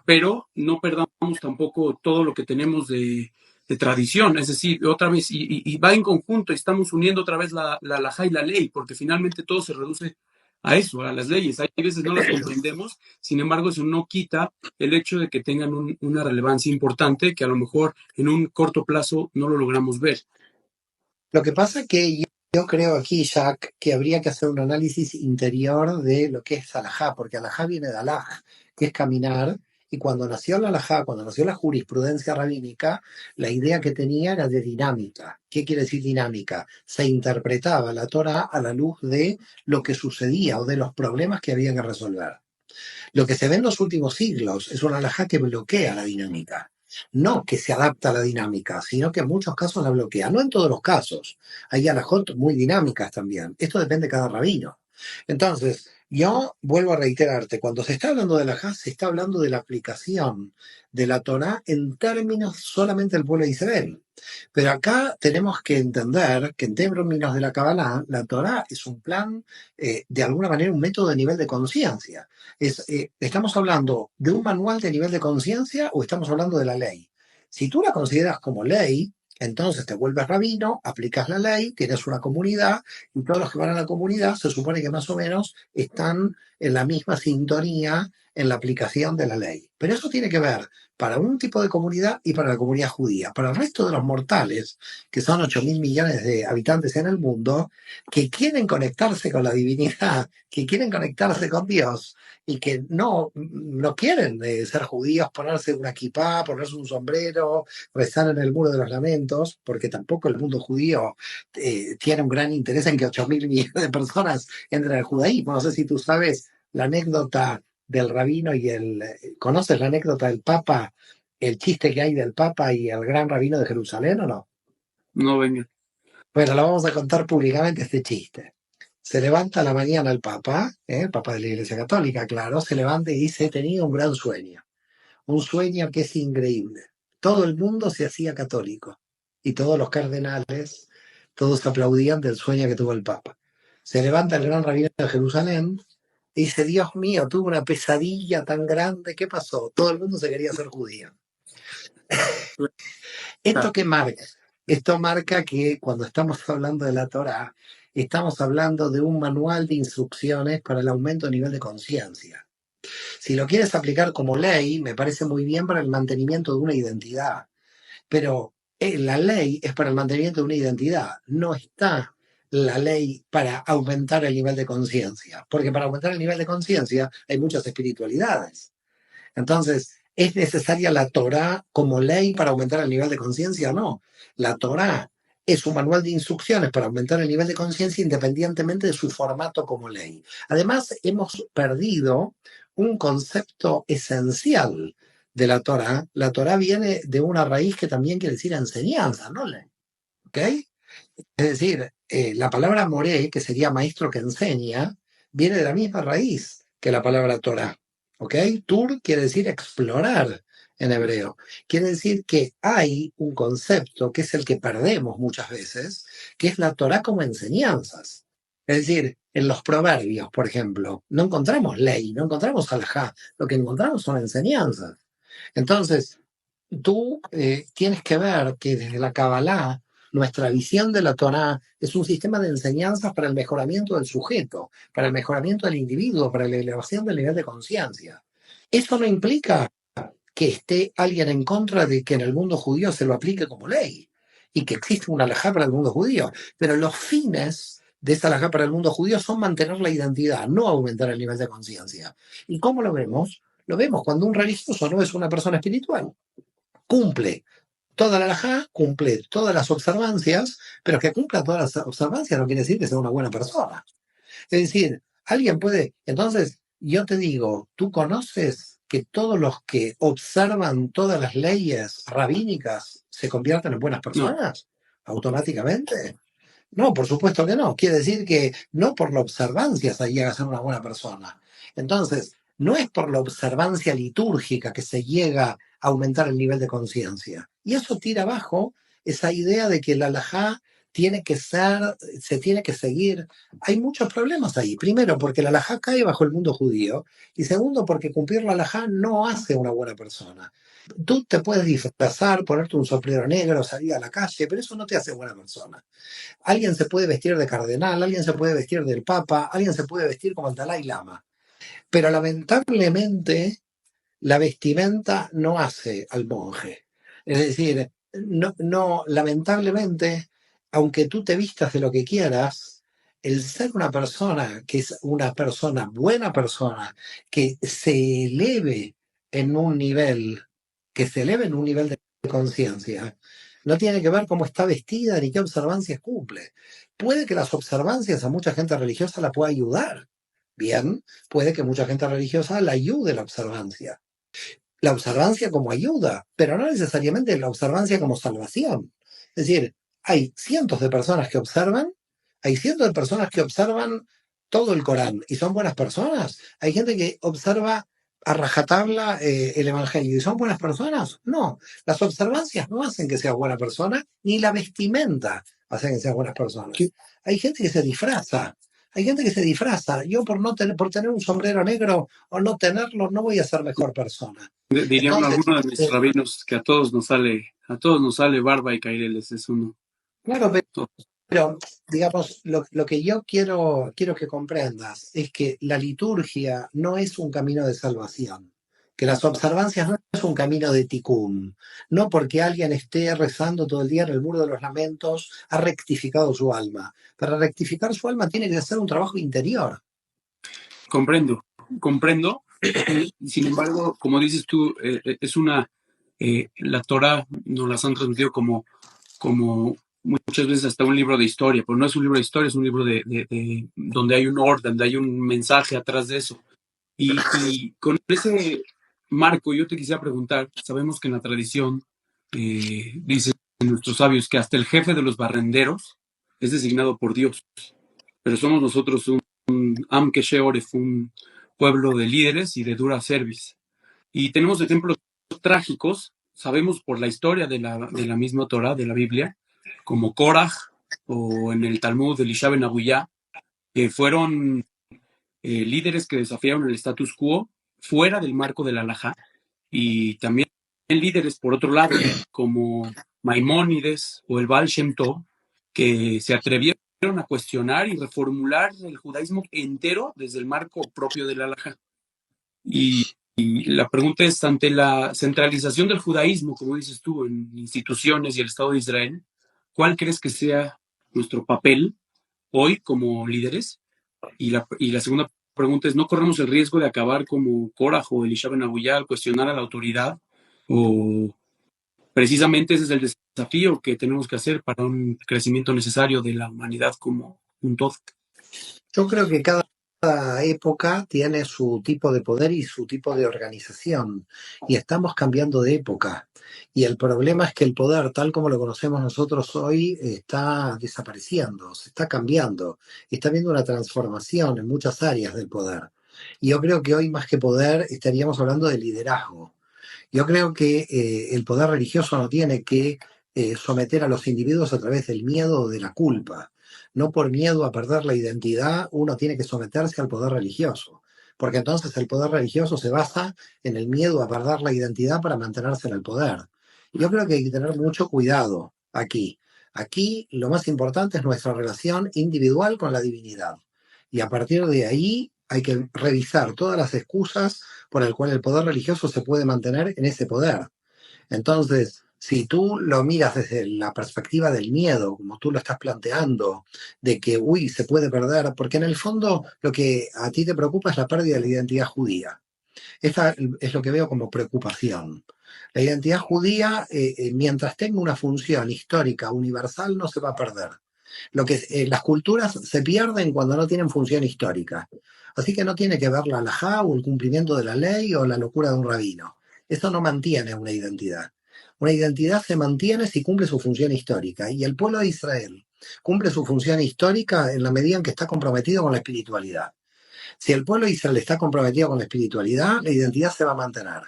pero no perdamos tampoco todo lo que tenemos de tradición, es decir, otra vez, y va en conjunto, y estamos uniendo otra vez la halajá y la ley, porque finalmente todo se reduce a eso, a las leyes. Hay veces no las comprendemos, sin embargo, eso no quita el hecho de que tengan una relevancia importante que a lo mejor en un corto plazo no lo logramos ver. Lo que pasa es que yo creo aquí, Jack, que habría que hacer un análisis interior de lo que es alajá, porque alajá viene de alaj, que es caminar, y cuando nació la alajá, cuando nació la jurisprudencia rabínica, la idea que tenía era de dinámica. ¿Qué quiere decir dinámica? Se interpretaba la Torá a la luz de lo que sucedía o de los problemas que había que resolver. Lo que se ve en los últimos siglos es una alajá que bloquea la dinámica. No que se adapta a la dinámica, sino que en muchos casos la bloquea. No en todos los casos. Hay alajot muy dinámicas también. Esto depende de cada rabino. Entonces, yo vuelvo a reiterarte, cuando se está hablando de alajá, se está hablando de la aplicación de la Torá en términos solamente del pueblo de Israel. Pero acá tenemos que entender que en términos de la Kabbalah, la Torá es un plan, de alguna manera, un método de nivel de conciencia. ¿Estamos hablando de un manual de nivel de conciencia o estamos hablando de la ley? Si tú la consideras como ley, Entonces te vuelves rabino, aplicas la ley, tienes una comunidad y todos los que van a la comunidad se supone que más o menos están en la misma sintonía en la aplicación de la ley. Pero eso tiene que ver para un tipo de comunidad y para la comunidad judía. Para el resto de los mortales, que son 8.000 millones de habitantes en el mundo, que quieren conectarse con la divinidad, que quieren conectarse con Dios y que no quieren ser judíos, ponerse una kipá, ponerse un sombrero, rezar en el Muro de los Lamentos, porque tampoco el mundo judío tiene un gran interés en que 8.000 millones de personas entren al judaísmo. No sé si tú sabes la anécdota del rabino ¿conoces la anécdota del Papa, el chiste que hay del Papa y el gran rabino de Jerusalén o no? No, venga. Bueno, lo vamos a contar públicamente este chiste. Se levanta a la mañana el Papa de la Iglesia Católica, claro, se levanta y dice: he tenido un gran sueño. Un sueño que es increíble. Todo el mundo se hacía católico y todos los cardenales, todos aplaudían del sueño que tuvo el Papa. Se levanta el gran rabino de Jerusalén y dice: Dios mío, tuve una pesadilla tan grande, ¿qué pasó? Todo el mundo se quería hacer judío. ¿Esto qué marca? Esto marca que cuando estamos hablando de la Torá, estamos hablando de un manual de instrucciones para el aumento de nivel de conciencia. Si lo quieres aplicar como ley, me parece muy bien para el mantenimiento de una identidad, pero la ley es para el mantenimiento de una identidad, no está la ley para aumentar el nivel de conciencia, porque para aumentar el nivel de conciencia hay muchas espiritualidades. Entonces, ¿es necesaria la Torá como ley para aumentar el nivel de conciencia? No. La Torá es un manual de instrucciones para aumentar el nivel de conciencia independientemente de su formato como ley. Además, hemos perdido un concepto esencial de la Torá. La Torá viene de una raíz que también quiere decir enseñanza, ¿no? ¿Ok? Es decir, la palabra moré, que sería maestro que enseña, viene de la misma raíz que la palabra Torah. ¿Ok? Tur quiere decir explorar en hebreo. Quiere decir que hay un concepto que es el que perdemos muchas veces, que es la Torah como enseñanzas. Es decir, en los proverbios, por ejemplo, no encontramos ley, no encontramos halajá, lo que encontramos son enseñanzas. Entonces, tú tienes que ver que desde la Kabbalah, nuestra visión de la Torá es un sistema de enseñanzas para el mejoramiento del sujeto, para el mejoramiento del individuo, para la elevación del nivel de conciencia. Eso no implica que esté alguien en contra de que en el mundo judío se lo aplique como ley y que existe una halajá para el mundo judío, pero los fines de esa halajá para el mundo judío son mantener la identidad, no aumentar el nivel de conciencia. ¿Y cómo lo vemos? Lo vemos cuando un religioso no es una persona espiritual. Cumple toda la halajá, cumple todas las observancias, pero que cumpla todas las observancias no quiere decir que sea una buena persona. Es decir, alguien puede. Entonces, yo te digo, ¿tú conoces que todos los que observan todas las leyes rabínicas se convierten en buenas personas? ¿Automáticamente? No, por supuesto que no. Quiere decir que no por la observancia se llega a ser una buena persona. Entonces, no es por la observancia litúrgica que se llega a aumentar el nivel de conciencia. Y eso tira abajo esa idea de que la halajá se tiene que seguir. Hay muchos problemas ahí. Primero, porque la halajá cae bajo el mundo judío. Y segundo, porque cumplir la halajá no hace una buena persona. Tú te puedes disfrazar, ponerte un sombrero negro, salir a la calle, pero eso no te hace buena persona. Alguien se puede vestir de cardenal, alguien se puede vestir del papa, alguien se puede vestir como el Dalai Lama. Pero lamentablemente la vestimenta no hace al monje. Es decir, lamentablemente, aunque tú te vistas de lo que quieras, el ser una persona que es una persona, buena persona, que se eleve en un nivel, de conciencia, no tiene que ver cómo está vestida ni qué observancias cumple. Puede que las observancias a mucha gente religiosa la pueda ayudar. Bien, puede que mucha gente religiosa la ayude la observancia como ayuda, pero no necesariamente la observancia como salvación. Es decir, hay cientos de personas que observan todo el Corán y son buenas personas. Hay gente que observa a rajatabla el Evangelio y son buenas personas. No, las observancias no hacen que sea buena persona, ni la vestimenta hace que sean buenas personas. Hay gente que se disfraza. Yo por tener un sombrero negro o no tenerlo, no voy a ser mejor persona. Dirían Entonces, algunos de mis rabinos que a todos nos sale A todos nos sale barba y caireles, es uno. Claro, pero, digamos, lo que yo quiero que comprendas es que la liturgia no es un camino de salvación, que las observancias no es un camino de ticún, no porque alguien esté rezando todo el día en el muro de los lamentos ha rectificado su alma. Para rectificar su alma tiene que hacer un trabajo interior. Comprendo. Sin embargo, como dices tú, es una, la Torah nos las han transmitido como muchas veces hasta un libro de historia, pero no es un libro de historia, es un libro de donde hay un orden, donde hay un mensaje atrás de eso. Y con ese marco yo te quisiera preguntar, sabemos que en la tradición dicen nuestros sabios que hasta el jefe de los barrenderos es designado por Dios, pero somos nosotros un Am Keshe Oref, un pueblo de líderes y de dura cerviz. Y tenemos ejemplos trágicos, sabemos por la historia de la misma Torah, de la Biblia, como Korah o en el Talmud de Elisha ben Abuyá, que fueron líderes que desafiaron el status quo fuera del marco de la halajá, y también líderes, por otro lado, como Maimónides o el Baal Shem Tov, que se atrevieron a cuestionar y reformular el judaísmo entero desde el marco propio de la halajá. Y la pregunta es, ante la centralización del judaísmo, como dices tú, en instituciones y el Estado de Israel, ¿cuál crees que sea nuestro papel hoy como líderes? Y la segunda pregunta es, ¿no corremos el riesgo de acabar como Korah o Elisha ben Abuyá al cuestionar a la autoridad? ¿O precisamente ese es el desafío que tenemos que hacer para un crecimiento necesario de la humanidad como un todo? Yo creo que cada época tiene su tipo de poder y su tipo de organización, y estamos cambiando de época. Y el problema es que el poder, tal como lo conocemos nosotros hoy, está desapareciendo, se está cambiando, está habiendo una transformación en muchas áreas del poder. Y yo creo que hoy más que poder estaríamos hablando de liderazgo. Yo creo que el poder religioso no tiene que someter a los individuos a través del miedo o de la culpa. No por miedo a perder la identidad, uno tiene que someterse al poder religioso, porque entonces el poder religioso se basa en el miedo a perder la identidad para mantenerse en el poder. Yo creo que hay que tener mucho cuidado aquí. Aquí lo más importante es nuestra relación individual con la divinidad. Y a partir de ahí hay que revisar todas las excusas por el cual el poder religioso se puede mantener en ese poder. Entonces, si tú lo miras desde la perspectiva del miedo, como tú lo estás planteando, de que, uy, se puede perder, porque en el fondo lo que a ti te preocupa es la pérdida de la identidad judía. Esta es lo que veo como preocupación. La identidad judía, mientras tenga una función histórica universal, no se va a perder. Las culturas se pierden cuando no tienen función histórica. Así que no tiene que ver la halajá o el cumplimiento de la ley o la locura de un rabino. Eso no mantiene una identidad. Una identidad se mantiene si cumple su función histórica. Y el pueblo de Israel cumple su función histórica en la medida en que está comprometido con la espiritualidad. Si el pueblo de Israel está comprometido con la espiritualidad, la identidad se va a mantener.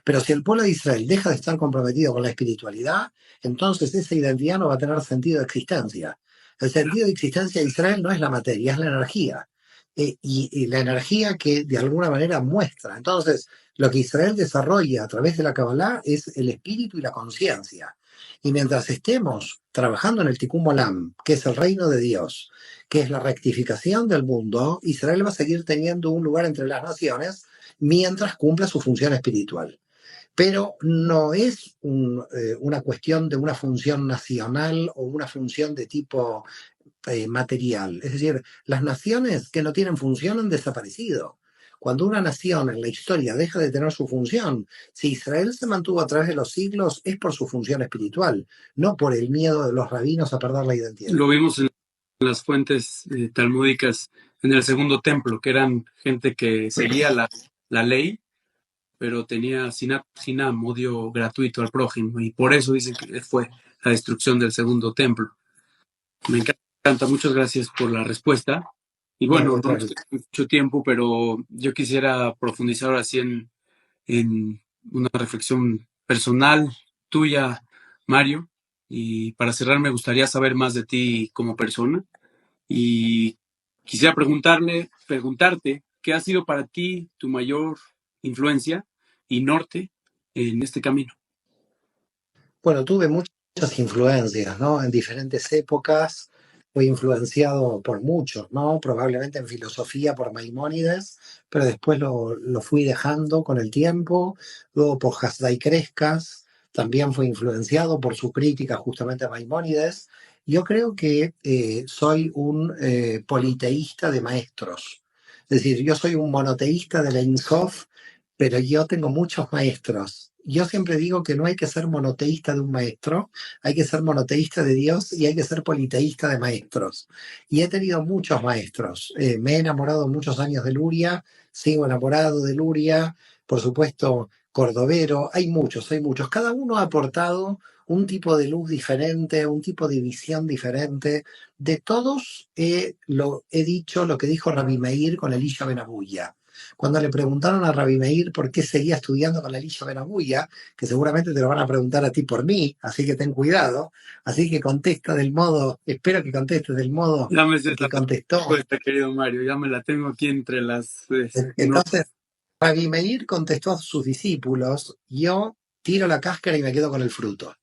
Pero si el pueblo de Israel deja de estar comprometido con la espiritualidad, entonces esa identidad no va a tener sentido de existencia. El sentido de existencia de Israel no es la materia, es la energía. Y la energía que de alguna manera muestra. Entonces, lo que Israel desarrolla a través de la Kabbalah es el espíritu y la conciencia. Y mientras estemos trabajando en el Tikkun Olam, que es el reino de Dios, que es la rectificación del mundo, Israel va a seguir teniendo un lugar entre las naciones mientras cumpla su función espiritual. Pero no es una cuestión de una función nacional o una función de tipo material. Es decir, las naciones que no tienen función han desaparecido. Cuando una nación en la historia deja de tener su función, si Israel se mantuvo a través de los siglos, es por su función espiritual, no por el miedo de los rabinos a perder la identidad. Lo vimos en las fuentes talmúdicas en el segundo templo, que eran gente que seguía la ley, pero tenía sin amodio gratuito al prójimo, y por eso dicen que fue la destrucción del segundo templo. Me encanta, muchas gracias por la respuesta. Y bueno, no tengo mucho tiempo, pero yo quisiera profundizar así en una reflexión personal tuya, Mario. Y para cerrar, me gustaría saber más de ti como persona. Y quisiera preguntarte, ¿qué ha sido para ti tu mayor influencia y norte en este camino? Bueno, tuve muchas influencias, ¿no? En diferentes épocas fui influenciado por muchos, ¿no? Probablemente en filosofía por Maimónides, pero después lo fui dejando con el tiempo. Luego por Hasdai Crescas, también fui influenciado por su crítica justamente a Maimónides. Yo creo que soy un politeísta de maestros. Es decir, yo soy un monoteísta de la Ein Sof, pero yo tengo muchos maestros. Yo siempre digo que no hay que ser monoteísta de un maestro, hay que ser monoteísta de Dios y hay que ser politeísta de maestros. Y he tenido muchos maestros. Me he enamorado muchos años de Luria, sigo enamorado de Luria, por supuesto, Cordovero, hay muchos, hay muchos. Cada uno ha aportado un tipo de luz diferente, un tipo de visión diferente. De todos he dicho lo que dijo Rabbi Meir con Elisha Ben Abuya. Cuando le preguntaron a Rabbi Meir por qué seguía estudiando con la Elisha Ben Abuya, que seguramente te lo van a preguntar a ti por mí, así que ten cuidado, así que contesta del modo, espero que contestes del modo Ya me sé que esta contestó. respuesta, querido Mario, ya me la tengo aquí entre las... Entonces, Rabbi Meir contestó a sus discípulos, yo tiro la cáscara y me quedo con el fruto.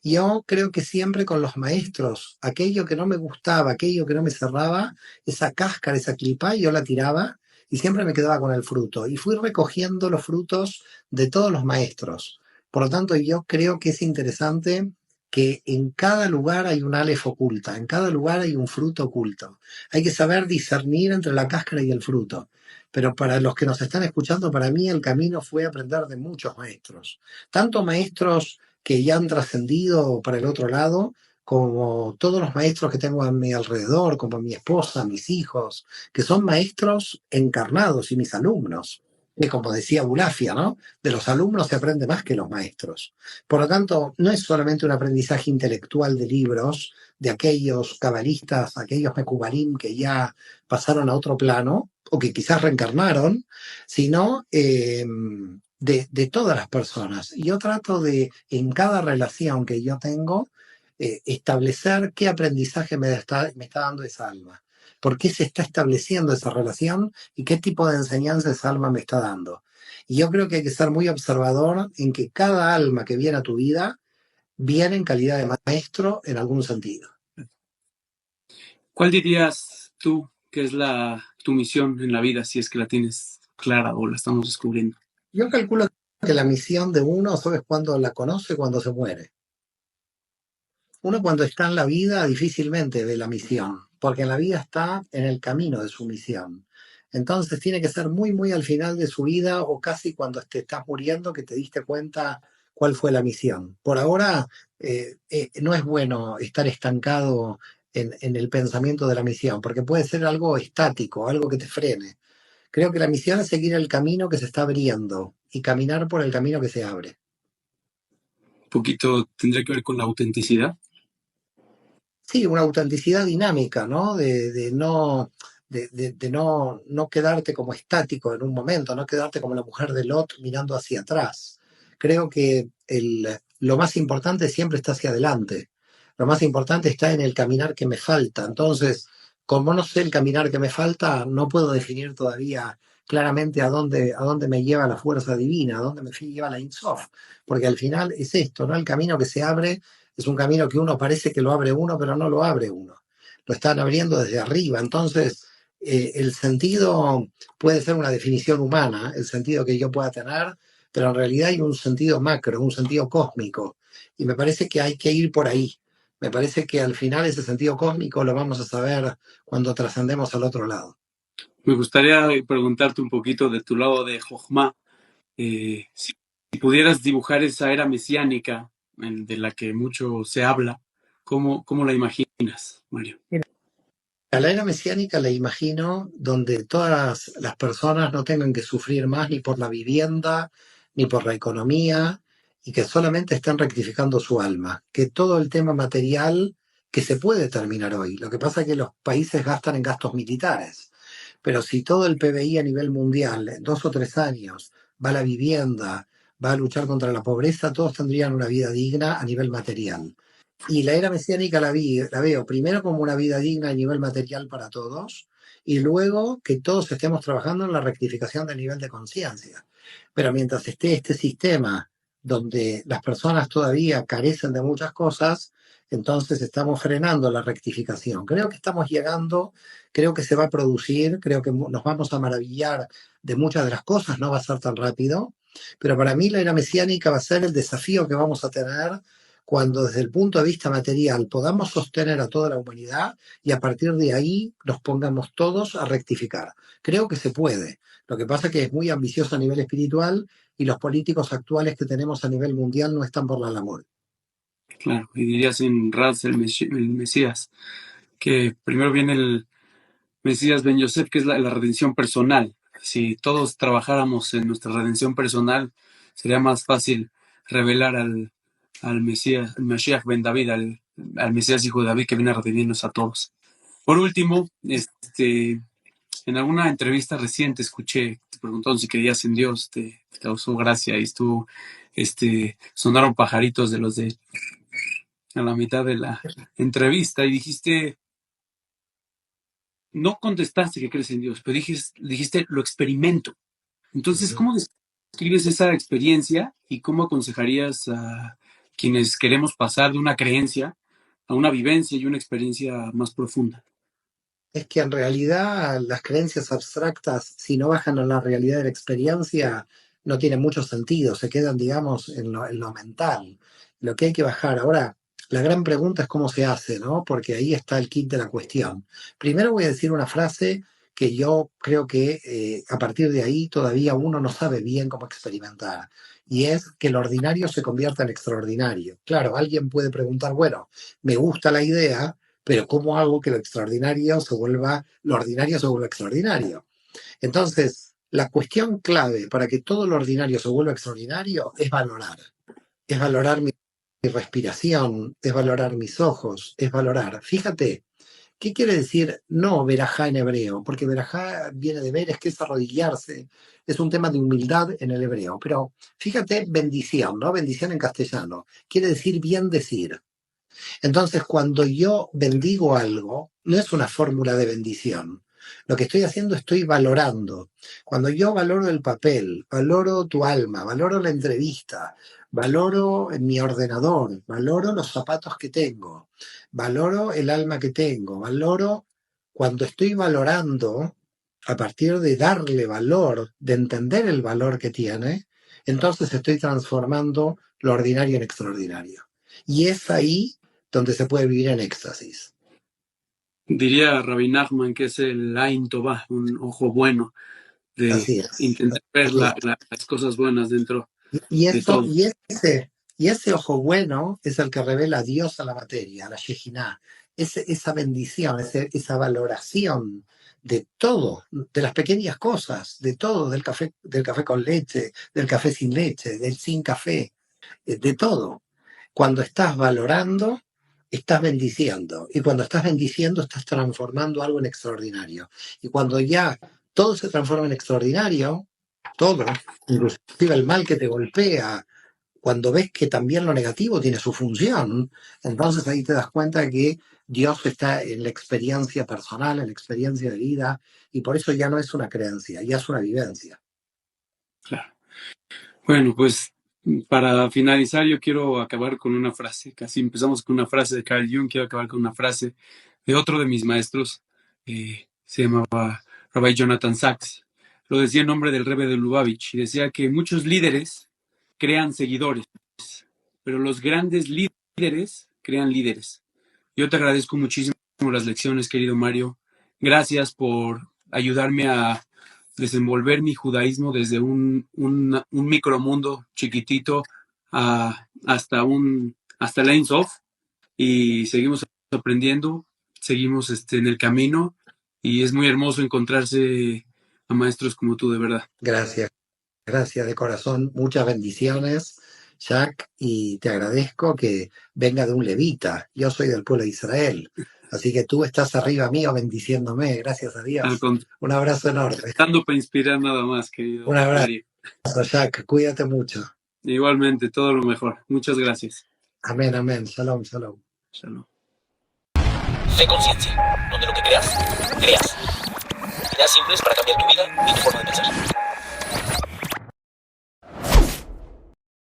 Yo creo que siempre con los maestros, aquello que no me gustaba, aquello que no me cerraba, esa cáscara, esa clipa, yo la tiraba y siempre me quedaba con el fruto. Y fui recogiendo los frutos de todos los maestros. Por lo tanto, yo creo que es interesante que en cada lugar hay un alef oculta, en cada lugar hay un fruto oculto. Hay que saber discernir entre la cáscara y el fruto. Pero para los que nos están escuchando, para mí el camino fue aprender de muchos maestros. Tanto maestros que ya han trascendido para el otro lado, como todos los maestros que tengo a mi alrededor, como mi esposa, mis hijos, que son maestros encarnados y mis alumnos. Que como decía Bulafia, ¿no? De los alumnos se aprende más que los maestros. Por lo tanto, no es solamente un aprendizaje intelectual de libros, de aquellos cabalistas, aquellos mekubalim que ya pasaron a otro plano, o que quizás reencarnaron, sino de todas las personas. Y yo trato de, en cada relación que yo tengo, establecer qué aprendizaje me está dando esa alma. ¿Por qué se está estableciendo esa relación y qué tipo de enseñanza esa alma me está dando? Y yo creo que hay que ser muy observador en que cada alma que viene a tu vida viene en calidad de maestro en algún sentido. ¿Cuál dirías tú que es tu misión en la vida, si es que la tienes clara o la estamos descubriendo? Yo calculo que la misión de uno, ¿sabes cuándo la conoce? Cuando se muere. Uno cuando está en la vida difícilmente ve la misión, porque en la vida está en el camino de su misión. Entonces tiene que ser muy, muy al final de su vida o casi cuando te estás muriendo que te diste cuenta cuál fue la misión. Por ahora no es bueno estar estancado en el pensamiento de la misión, porque puede ser algo estático, algo que te frene. Creo que la misión es seguir el camino que se está abriendo y caminar por el camino que se abre. Un poquito tendría que ver con la autenticidad. Sí, una autenticidad dinámica, ¿no? De no quedarte como estático en un momento, no quedarte como la mujer de Lot mirando hacia atrás. Creo que lo más importante siempre está hacia adelante. Lo más importante está en el caminar que me falta. Entonces, como no sé el caminar que me falta, no puedo definir todavía claramente a dónde me lleva la fuerza divina, a dónde me lleva la Ein Sof. Porque al final es esto, ¿no? El camino que se abre es un camino que uno parece que lo abre uno, pero no lo abre uno. Lo están abriendo desde arriba. Entonces, el sentido puede ser una definición humana, el sentido que yo pueda tener, pero en realidad hay un sentido macro, un sentido cósmico. Y me parece que hay que ir por ahí. Me parece que al final ese sentido cósmico lo vamos a saber cuando trascendemos al otro lado. Me gustaría preguntarte un poquito de tu lado de Jochma. Si pudieras dibujar esa era mesiánica de la que mucho se habla, ¿cómo la imaginas, Mario? A la era mesiánica la imagino donde todas las personas no tengan que sufrir más ni por la vivienda, ni por la economía, y que solamente estén rectificando su alma. Que todo el tema material que se puede terminar hoy. Lo que pasa es que los países gastan en gastos militares. Pero si todo el PBI a nivel mundial en 2 o 3 años va a la vivienda, va a luchar contra la pobreza, todos tendrían una vida digna a nivel material. Y la era mesiánica la veo primero como una vida digna a nivel material para todos, y luego que todos estemos trabajando en la rectificación del nivel de conciencia. Pero mientras esté este sistema donde las personas todavía carecen de muchas cosas, entonces estamos frenando la rectificación. Creo que estamos llegando, creo que se va a producir, creo que nos vamos a maravillar de muchas de las cosas, no va a ser tan rápido, pero para mí la era mesiánica va a ser el desafío que vamos a tener cuando desde el punto de vista material podamos sostener a toda la humanidad y a partir de ahí nos pongamos todos a rectificar. Creo que se puede. Lo que pasa es que es muy ambicioso a nivel espiritual y los políticos actuales que tenemos a nivel mundial no están por la labor. Claro, y dirías en Raz el Mesías, que primero viene el Mesías Ben Yosef, que es la redención personal. Si todos trabajáramos en nuestra redención personal, sería más fácil revelar al Mesías, al Mashiach Ben David, al Mesías hijo de David, que viene a redimirnos a todos. Por último, en alguna entrevista reciente escuché, te preguntaron si creías en Dios, te causó gracia y estuvo, sonaron pajaritos de los de a la mitad de la entrevista y dijiste, no contestaste que crees en Dios, pero dijiste lo experimento. Entonces, ¿cómo describes esa experiencia y cómo aconsejarías a quienes queremos pasar de una creencia a una vivencia y una experiencia más profunda? Es que en realidad las creencias abstractas, si no bajan a la realidad de la experiencia, no tienen mucho sentido, se quedan, digamos, en lo mental. Lo que hay que bajar. Ahora, la gran pregunta es cómo se hace, ¿no? Porque ahí está el kit de la cuestión. Primero voy a decir una frase que yo creo que a partir de ahí todavía uno no sabe bien cómo experimentar. Y es que lo ordinario se convierta en extraordinario. Claro, alguien puede preguntar, bueno, me gusta la idea, pero ¿cómo hago que lo ordinario se vuelva extraordinario? Entonces, la cuestión clave para que todo lo ordinario se vuelva extraordinario es valorar. Es valorar mi respiración, es valorar mis ojos, es valorar. Fíjate, ¿qué quiere decir no verajá en hebreo? Porque verajá viene de ver, es que es arrodillarse, es un tema de humildad en el hebreo. Pero fíjate, bendición, ¿no? Bendición en castellano. Quiere decir bien decir. Entonces, cuando yo bendigo algo, no es una fórmula de bendición. Lo que estoy haciendo, estoy valorando. Cuando yo valoro el papel, valoro tu alma, valoro la entrevista, valoro mi ordenador, valoro los zapatos que tengo, valoro el alma que tengo, cuando estoy valorando, a partir de darle valor, de entender el valor que tiene, entonces estoy transformando lo ordinario en extraordinario. Y es ahí donde se puede vivir en éxtasis. Diría Rabbi Nachman que es el Ain Tová, un ojo bueno, de intentar ver las cosas buenas dentro de todo. Y ese ojo bueno es el que revela a Dios a la materia, a la Shejinah. Esa bendición, esa valoración de todo, de las pequeñas cosas, de todo, del café con leche, del café sin leche, del sin café, de todo. Cuando estás valorando, estás bendiciendo. Y cuando estás bendiciendo, estás transformando algo en extraordinario. Y cuando ya todo se transforma en extraordinario, todo, inclusive el mal que te golpea, cuando ves que también lo negativo tiene su función, entonces ahí te das cuenta que Dios está en la experiencia personal, en la experiencia de vida, y por eso ya no es una creencia, ya es una vivencia. Claro. Bueno, pues para finalizar yo quiero acabar con una frase, casi empezamos con una frase de Carl Jung, quiero acabar con una frase de otro de mis maestros, se llamaba Rabbi Jonathan Sachs, lo decía en nombre del Rebbe de Lubavitch, y decía que muchos líderes crean seguidores, pero los grandes líderes crean líderes. Yo te agradezco muchísimo las lecciones, querido Mario. Gracias por ayudarme a desenvolver mi judaísmo desde un micromundo chiquitito hasta el Ein Sof, y seguimos aprendiendo, seguimos en el camino, y es muy hermoso encontrarse a maestros como tú, de verdad. Gracias de corazón, muchas bendiciones, Jack, y te agradezco que venga de un levita. Yo soy del pueblo de Israel, así que tú estás arriba mío bendiciéndome, gracias a Dios. Un abrazo enorme. Dando para inspirar nada más, querido. Un abrazo, Jack, cuídate mucho. Igualmente, todo lo mejor. Muchas gracias. Amén, amén. Shalom, shalom. Shalom. Fe Conciencia, donde lo que creas, creas. Ideas simples para